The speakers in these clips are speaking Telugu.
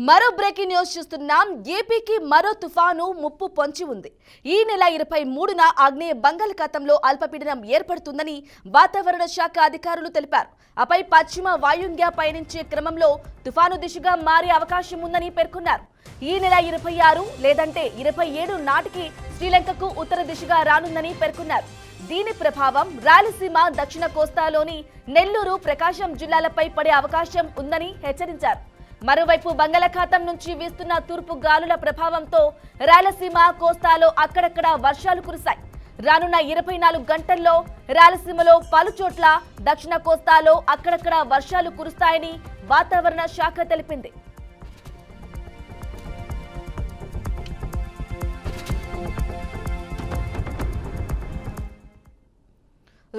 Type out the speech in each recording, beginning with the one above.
మరో బ్రేకింగ్ న్యూస్ చూస్తున్నాం. ఏపీకి మరో తుఫాను ముప్పు పొంచి ఉంది. ఈ నెల 23న ఆగ్నేయ బంగాళాఖాతంలో అల్పపీడనం ఏర్పడుతుందని వాతావరణ శాఖ అధికారులు తెలిపారు. ఆపై పశ్చిమ వాయువ్యంగా పయనించే క్రమంలో తుఫాను దిశగా మారే అవకాశం ఉందని పేర్కొన్నారు. ఈ నెల 26 లేదంటే 27 నాటికి శ్రీలంకకు ఉత్తర దిశగా రానుందని పేర్కొన్నారు. దీని ప్రభావం రాయలసీమ, దక్షిణ కోస్తాలోని నెల్లూరు, ప్రకాశం జిల్లాలపై పడే అవకాశం ఉందని హెచ్చరించారు. మరోవైపు బంగాళాఖాతం నుంచి వీస్తున్న తూర్పు గాలుల ప్రభావంతో రాయలసీమ, కోస్తాలో అక్కడక్కడ వర్షాలు కురిశాయి. రానున్న 24 గంటల్లో రాయలసీమలో పలుచోట్ల, దక్షిణ కోస్తాలో అక్కడక్కడ వర్షాలు కురుస్తాయని వాతావరణ శాఖ తెలిపింది.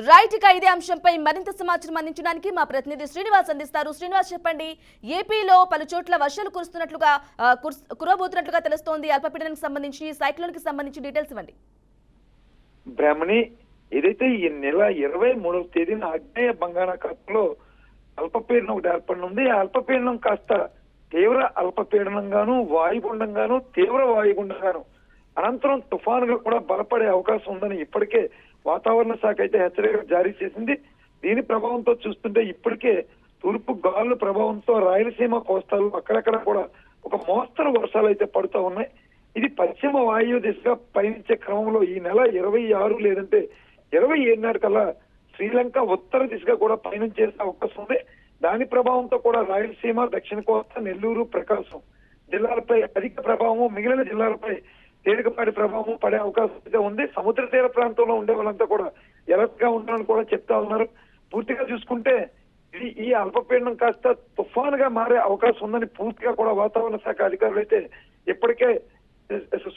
రైట్, ఇక ఇదే అంశంపై మరింత సమాచారం అందించడానికి మా ప్రతినిధి శ్రీనివాస్ అందిస్తారు. శ్రీనివాస్, చెప్పండి. ఏపీలో పలు చోట్ల వర్షాలు కురవబోతున్నట్లుగా తెలుస్తోంది. అల్పపీడనానికి సంబంధించి, సైక్లోన్ కి సంబంధించి డీటెయిల్స్ ఇవ్వండి. బ్రాహ్మణి, ఏదైతే ఈ నెల 23వ తేదీన ఆగ్నేయ బంగాళాఖాతంలో అల్పపీడనం ఒకటి ఏర్పడనుంది. ఆ అల్పపీడనం కాస్త తీవ్ర అల్పపీడనంగాను, వాయుగుండంగాను, తీవ్ర వాయుగుండంగాను అనంతరం తుఫానుగా కూడా బలపడే అవకాశం ఉందని ఇప్పటికే వాతావరణ శాఖ అయితే హెచ్చరికలు జారీ చేసింది. దీని ప్రభావంతో చూస్తుంటే ఇప్పటికే తూర్పు గాలుల ప్రభావంతో రాయలసీమ, కోస్తాలు అక్కడక్కడ కూడా ఒక మోస్తరు వర్షాలు అయితే పడుతూ ఉన్నాయి. ఇది పశ్చిమ వాయు దిశగా పయనించే క్రమంలో ఈ నెల 26 లేదంటే 27 నాటికల్లా శ్రీలంక ఉత్తర దిశగా కూడా పయనించే అవకాశం ఉంది. దాని ప్రభావంతో కూడా రాయలసీమ, దక్షిణ కోస్తా, నెల్లూరు, ప్రకాశం జిల్లాలపై అధిక ప్రభావం, మిగిలిన జిల్లాలపై తేలికపాటి ప్రభావం పడే అవకాశం అయితే ఉంది. సముద్ర తీర ప్రాంతంలో ఉండే వాళ్ళంతా కూడా ఎలర్ట్ గా ఉండాలని కూడా చెప్తా ఉన్నారు. పూర్తిగా చూసుకుంటే ఈ అల్పపీడనం కాస్త తుఫానుగా మారే అవకాశం ఉందని పూర్తిగా కూడా వాతావరణ శాఖ అధికారులు అయితే ఇప్పటికే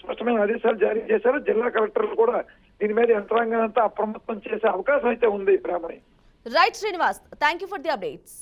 స్పష్టమైన ఆదేశాలు జారీ చేశారు. జిల్లా కలెక్టర్లు కూడా దీని మీద యంత్రాంగాన్ని అంతా అప్రమత్తం చేసే అవకాశం అయితే ఉంది. Brahmani. Right Srinivas, thank you for the updates.